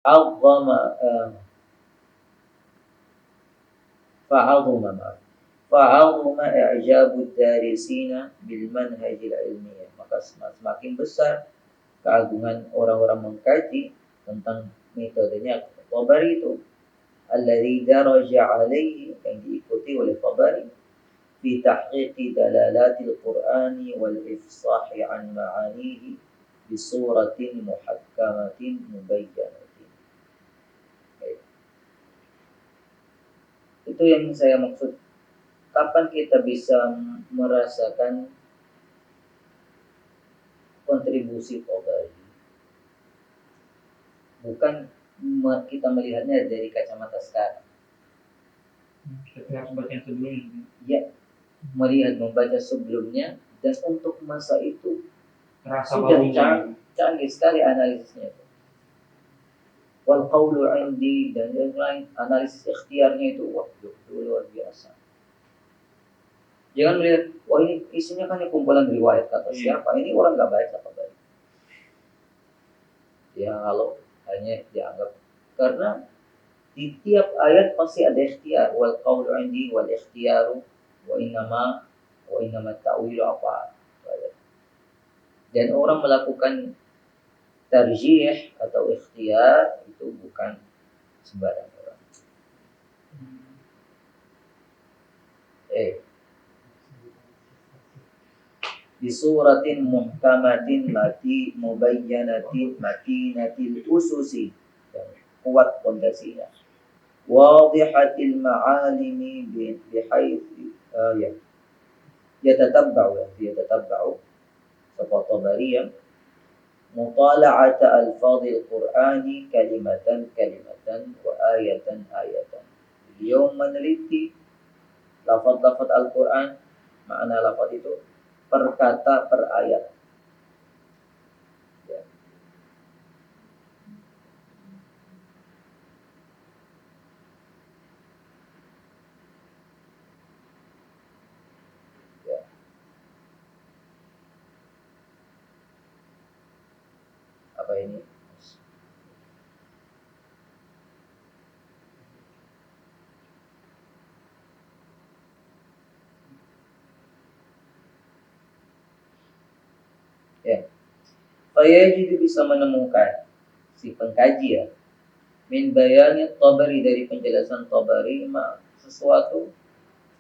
'azzama fa'azuma fa'azuma i'jabud darisina bil manhajil ilmiyah. Maka semakin besar keagungan orang-orang mengkaji tentang metodenya Tabari itu, alladzi daraja alaihi, yang diikuti oleh Tabari, fi tahqiqi dalalatil Qur'ani wal ifsahi an ma'anihi bi suratin muhakkamatin mubayyanatin. Itu yang saya maksud. Kapan kita bisa merasakan kontribusi Tabari? Bukan kita melihatnya dari kacamata sekarang. Kita harus baca yang sebelumnya. Ya, melihat membaca sebelumnya, dan untuk masa itu terasa sudah barunya. canggih sekali analisisnya. Wal qawlu indi, dan yang lain, analisis ikhtiarnya itu luar biasa. Jangan melihat, wah ini isinya kan kumpulan riwayat kata siapa, ini orang nggak baca Tabari. Ya kalau hanya dianggap, karena di tiap ayat pasti ada ikhtiar, wal qawlu indi wal ikhtiaru wa innama ta'wilu apa. Dan orang melakukan tarjih atau ikhtiar itu bukan sembarang orang. Di suratin muhkamatin mati mubayyanatin matinatil ususi, yang kuat pondasinya, wadihatil ma'alimi bihaitsi yatatabba'u seperti Tabariyah mutala'ata alfadhil Qur'ani kalimatan wa ayatan. Beliau meneliti lafaz-lafaz Al-Quran, makna lafaz itu per kata per ayat. Ya. Ya. Apa ini? Ya. Saya jadi bisa menemukan si pengkaji ya, min bayani Tabari, dari penjelasan Tabari, sesuatu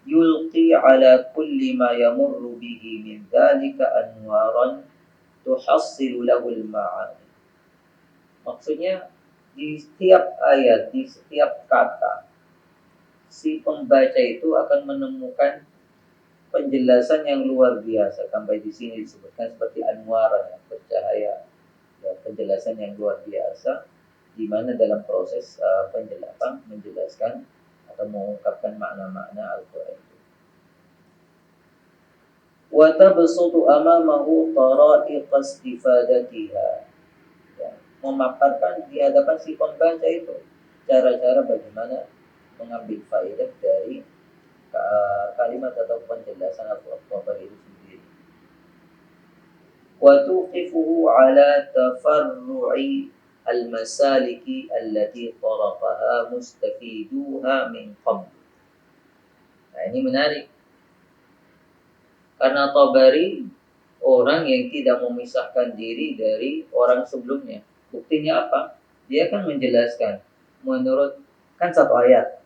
yulqi ala kulli ma yamurru bihi min dhalika anwaran tuhassilu lahul ma'ani. Maksudnya di setiap ayat, di setiap kata, si pembaca itu akan menemukan penjelasan yang luar biasa. Sampai di sini disebutkan seperti anwar, yang bercahaya, ya, penjelasan yang luar biasa, di mana dalam proses penjelasan menjelaskan atau mengungkapkan makna-makna Al-Quran itu. Wa tabsutu amamahu tara'iqa istifadatiha, ya, memaparkan di hadapan si pembaca itu cara-cara bagaimana mengambil faedah dari kalimat atau penjelasan Al-Quran itu sendiri. Wa tuqifuhu ala tafarru'i al-masaliki allati tarafaha mustafiduha min qabl. Nah, ini menarik. Karena Tabari orang yang tidak memisahkan diri dari orang sebelumnya. Buktinya apa? Dia kan menjelaskan menurut, kan satu ayat.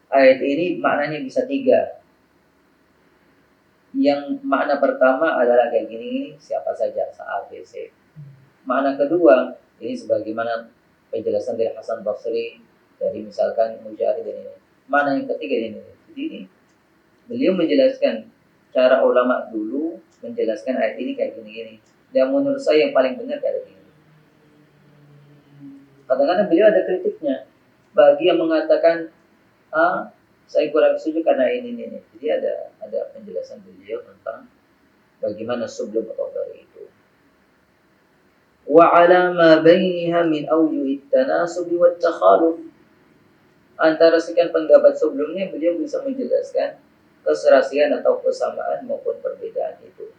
Ayat ini maknanya bisa 3. Yang makna pertama adalah kayak gini, siapa saja, A, B, C. Makna kedua, ini sebagaimana penjelasan dari Hasan Basri, dari misalkan Mujahid dan ini. Makna yang ketiga ini. Jadi ini beliau menjelaskan cara ulama dulu menjelaskan ayat ini kayak gini-gini. Dan menurut saya yang paling benar kayak gini. Kadang-kadang beliau ada kritiknya bagi yang mengatakan saya kurang setuju karena ini. Jadi ada penjelasan beliau tentang bagaimana sebelum Tabari itu. Wa ala ma bainaha min awjuhit tanasub wa takhaluf. Antara sekian pendapat sebelumnya beliau bisa menjelaskan keserasian atau kesamaan maupun perbedaan itu.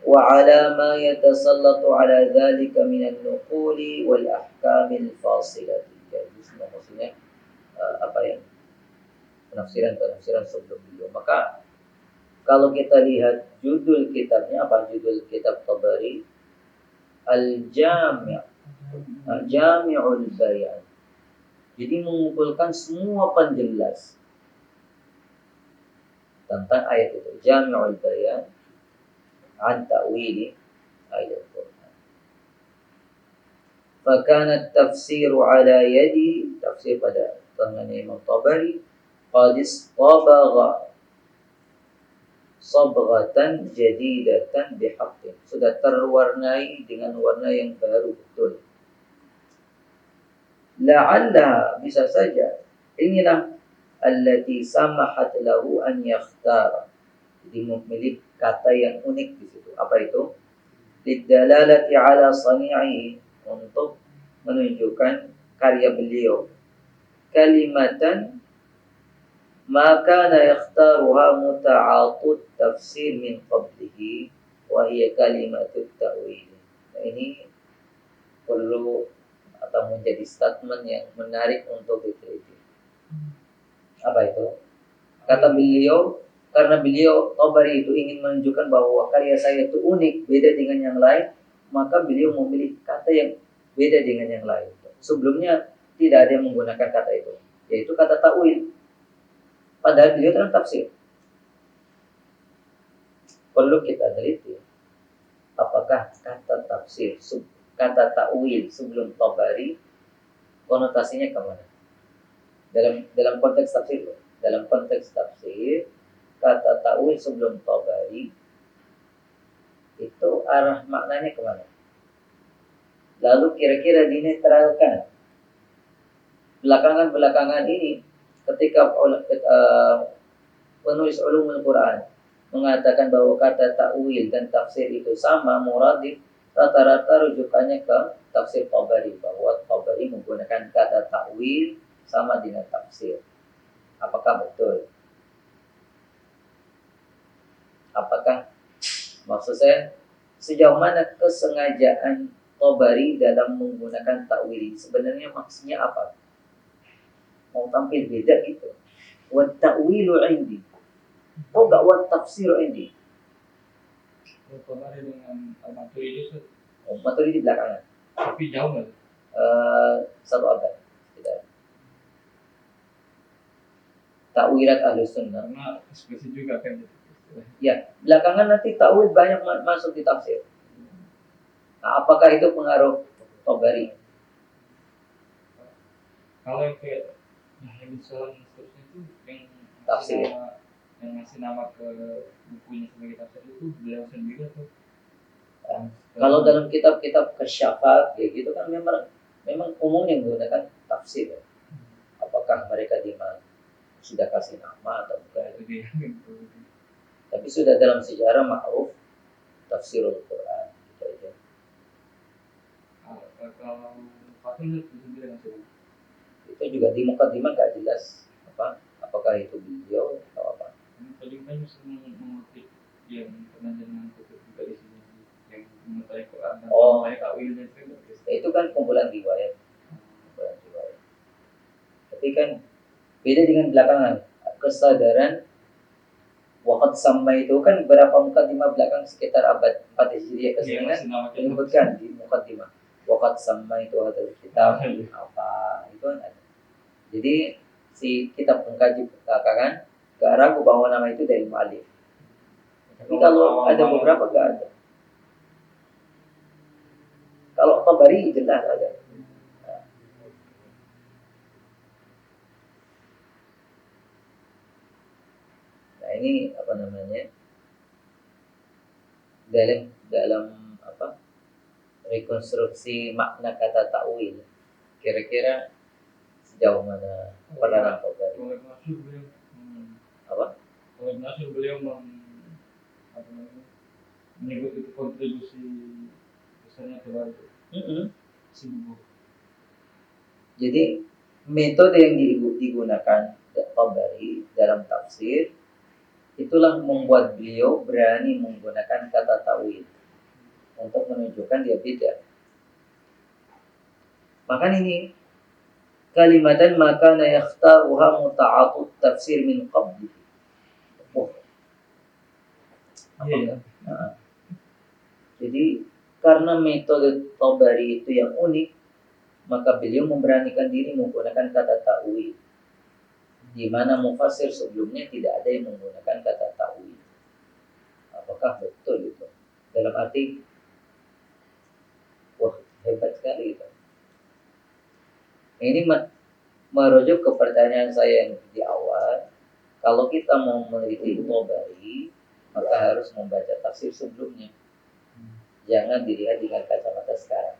وعلى ما يتسلط على ذلك من النقول والأحكام الفاصلة. Jadi semua maksudnya apa yang penafsiran sebelum beliau. Maka kalau kita lihat judul kitabnya, apa judul kitab Tabari? Al-Jami', Jami'ul Bayan. Jadi mengumpulkan semua penjelas tentang ayat itu. Jami'ul Bayan an ta'wili ayat Al-Quran. Fakana tafsiru ala yadi, tafsir pada tangan Imam Tabari, qad istabagha sabghatan jadidatan bihaqqin, sudah terwarnai dengan warna yang baru betul. La'alla, bisa saja inilah allati samahat lahu an yakhtara, jadi memilih kata yang unik di situ. Apa itu? Lidalalati ala sani'i, untuk menunjukkan karya beliau. Kalimatan maka kana yakhtaruha muta'atut tafsir min qablihi wa hiya kalimatut ta'wil. Nah, ini perlu atau menjadi statement yang menarik untuk diteliti. Apa itu? Kata beliau, karena beliau Tabari itu ingin menunjukkan bahwa karya saya itu unik, beda dengan yang lain, maka beliau memilih kata yang beda dengan yang lain. Sebelumnya tidak ada yang menggunakan kata itu, yaitu kata ta'wil. Padahal beliau dalam tafsir. Perlu kita teliti apakah kata tafsir, kata ta'wil sebelum Tabari konotasinya kemana? Dalam konteks tafsir, dalam konteks tafsir kata ta'wil sebelum Tabari itu arah maknanya kemana? Lalu kira-kira dinetralkan. Belakangan ini ketika penulis Ulumul Quran mengatakan bahwa kata ta'wil dan tafsir itu sama, muradif, rata-rata rujukannya ke tafsir Tabari, bahwa Tabari menggunakan kata ta'wil sama dengan tafsir. Apakah betul? Apakah, maksud saya, sejauh mana kesengajaan Tabari dalam menggunakan ta'wil? Sebenarnya maksudnya apa? Mau tampil beda gitu. Wa ta'wilu indi. Oh enggak, wa tafsiru indi. Tabari dengan Al-Maturidi, Maturidi belakangan. tapi jauh nggak? Satu abad. Tidak. Ta'wilat Ahlus Sunnah. Karena ekspresi juga kan gitu. Ya, belakangan nanti ta'wil banyak masuk di tafsir. Nah, apakah itu pengaruh Tabari? Kalau yang kayak Yahya bin Salam seterusnya itu yang Tafsir. Yang ngasih nama ke bukunya sebagai tafsir itu beliau sendiri tuh. Kalau dalam kitab-kitab kesyafat ya gitu kan memang umumnya menggunakan tafsir. Ya. Apakah mereka sudah kasih nama atau bukan? Itu dia. Tapi sudah dalam sejarah ma'ruf tafsirul Quran gitu aja. Kalau Fatul itu sendiri ngasih. Itu juga di mukadimah gak jelas apakah itu beliau atau apa. Paling banyak mengutip yang pernah dengan kutip juga di sini yang mengetahui Quran dan mengetahui ta'wilnya itu kan kumpulan riwayat. Tapi kan beda dengan belakangan. Kesadaran waqad sama itu kan berapa mukadimah belakang sekitar abad 4 Hijriah kesini kan menyebutkan di mukadimah waqad sama itu hadal kitab apa itu kan ada. Jadi si kitab pengkaji belakangan gak ragu bahwa nama itu dari mu'alif. Tapi kalau ada beberapa gak ada. Kalau Tabari jelas ada. Nah ini apa namanya? Dalam apa? Rekonstruksi makna kata ta'wil. Kira-kira sejauh mana peranan Tabari? Oleh Nasir beliau Apa? Oleh Nasir beliau menyebut itu kontribusi besarnya Tabari. Jadi metode yang digunakan Tabari dalam tafsir itulah membuat beliau berani menggunakan kata ta'wil. untuk menunjukkan dia beda. Maka ini kalimatan maka yakhtaruha muta'atut tafsir min qabli. Oh, Iya. nah, jadi karena metode Tabari itu yang unik, maka beliau memberanikan diri menggunakan kata ta'wil, di mana mufassir sebelumnya tidak ada yang menggunakan kata ta'wil. Apakah betul itu? Dalam arti, wah hebat sekali itu. Ini merujuk ke pertanyaan saya yang di awal. Kalau kita mau meneliti Tabari, maka harus membaca tafsir sebelumnya. Jangan dilihat dengan kacamata sekarang.